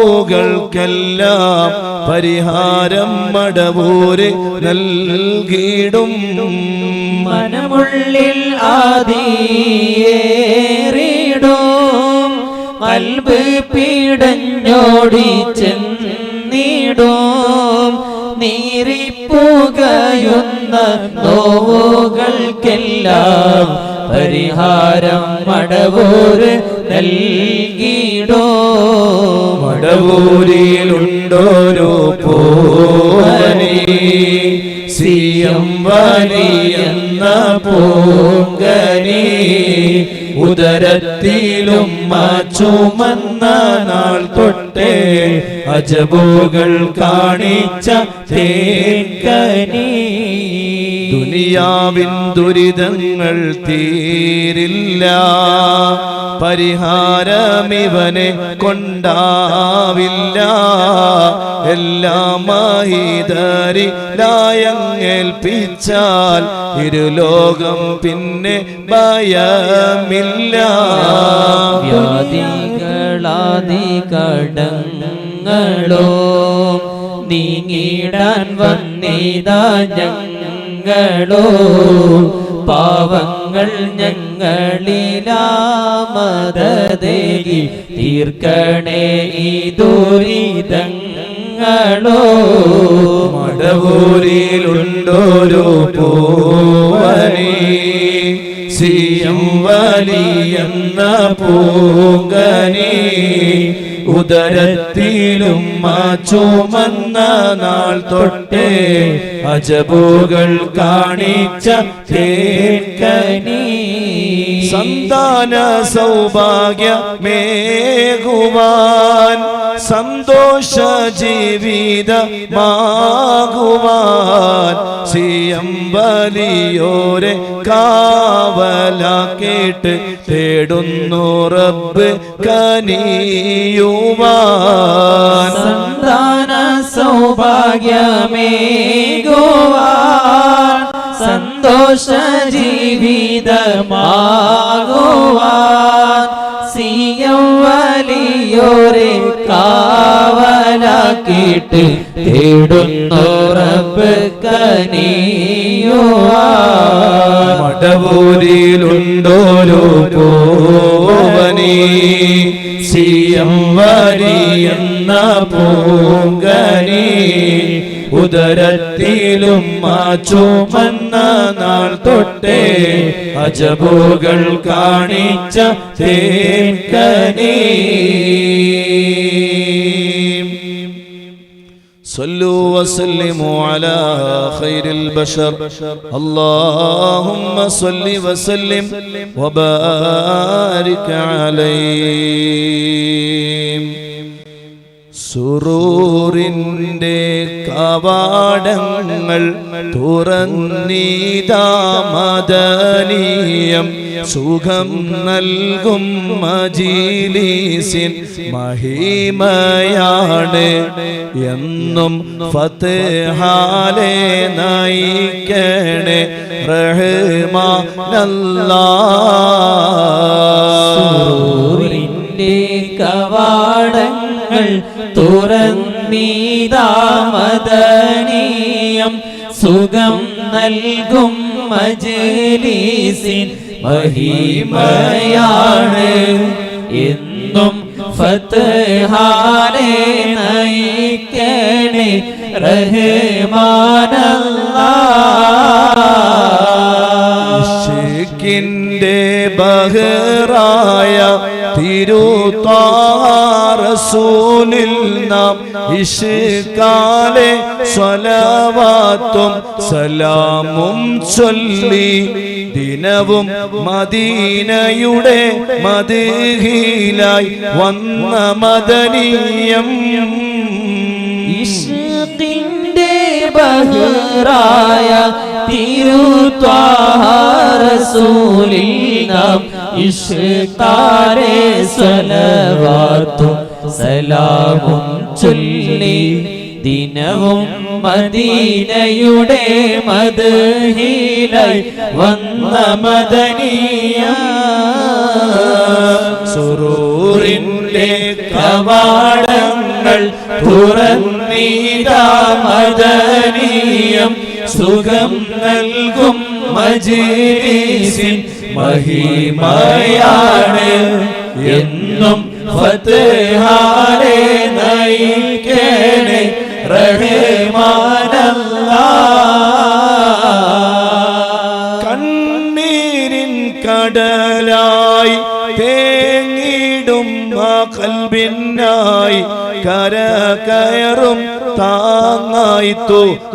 ൾക്കെല്ലാം പരിഹാരം മടവൂര് നൽകിടും. മനമുള്ളിൽ ആദിയേറിടും കൽബ് പീടഞ്ഞോടി ചെന്നിടും. നീറിപ്പുകയുന്ന നോവുകൾക്കെല്ലാം പരിഹാരം മടവൂര് നൽകിടോ. മടവൂരിലുണ്ടോരോ പൂവനി സിയം വലിയെന്ന പൂങ്കനി ഉദരത്തിലും ചുമന്ന നാൾ തൊട്ടേ അജബുകൾ കാണിച്ച തേക്കനി. ദുനിയാവിൻ ദുരിതങ്ങൾ തീരില്ല, പരിഹാരമിവനെ കൊണ്ടാവില്ല. എല്ലാം മഹിതരിലായങ്ങേൽപ്പിച്ചാൽ ഇരുലോകം പിന്നെ ഭയമില്ല. വ്യാധികളാദി കടങ്ങളോ നീങ്ങിടാൻ വന്നിതാ ഞങ്ങളോ. പാവങ്ങൾ ഞങ്ങളിലാമതേകി തീർക്കണേ ഈ ദുരിതങ്ങളോ. മടവൂരിലുണ്ടോരോ പൂവനി സിയം വലിയെന്ന പൂങ്കനി ഉദരത്തിലും ചുമന്ന നാൾ തൊട്ടേ അജബുകൾ കാണിച്ച തേക്കനി. സന്താന സൗഭാഗ്യമേകുവാൻ സന്തോഷ ജീവിതമാകുവാൻ സിയം വലിയോരെ കാവലാക്കിയിട്ട് തേടുന്നു റബ്ബ് കനിയുവാൻ. സന്താന സൗഭാഗ്യമേകുവാൻ സന്തോഷ ജീവിതമാകുവാൻ സിയം വലിയോരെ കാവലാക്കിയിട്ട് തേടുന്നു റബ്ബ് കനിയുവാൻ. മടവൂരിലുണ്ടോരോ പൂവനി സിയം വലിയെന്ന പൂങ്കനി ഉദരത്തിലും ചുമന്ന നാൾ തൊട്ടേ അജബുകൾ കാണിച്ച തേക്കനി. صلوا وسلموا على خير البشر اللهم صل وسلم وبارك عليه. സുറൂറിന്റെ കവാടങ്ങൾ തുറന്നീതാ മദനീയം സുഖം നൽകും മജീലിസിൻ മഹിമയാണ് എന്നും ഫത്ഹാലെ നയിക്കണേ റഹ്മാനല്ലാഹ്. കവാടങ്ങൾ തുറന്നീതാ മദനീയം സുഖം നൽകും മജ്‌ലിസിൻ മഹിമയാണ് എന്നും ഫത്ഹാലെ നയിക്കണേ റഹ്മാനല്ലാഹ്. ഇശ്കിന്റെ ബഹറായ തിരുത്താറസൂലിൽ നാം ഇശ്കാലെ സ്വലവാത്തും സലാമും ചൊല്ലി ദിനവും മദീനയുടെ മദ്ഹിലായി വന്ന മദനീയം. ഇശ്കിന്റെ ബഹറായ തിരുത്വാഹ റസൂലിൽ നാം ഇശ്കാരെ സ്വലവാത്തും സലാമും ചൊല്ലി ദിനവും മദീനയുടെ മദ്ഹിലായി വന്ന മദനിയം. സുറൂറിന്റെ കവാടം തുറന്നീതാ മദനീയം സുഖം നൽകും മജ്‌ലിസിൻ മഹിമയാണ് എന്നും ഫത്ഹാലെ നയിക്കണേ റഹ്മാനല്ലാഹ്. കണ്ണീരിൻ കടലായി തേങ്ങിടും ആ ഖൽബിനായി കര കയറും താങ്ങായി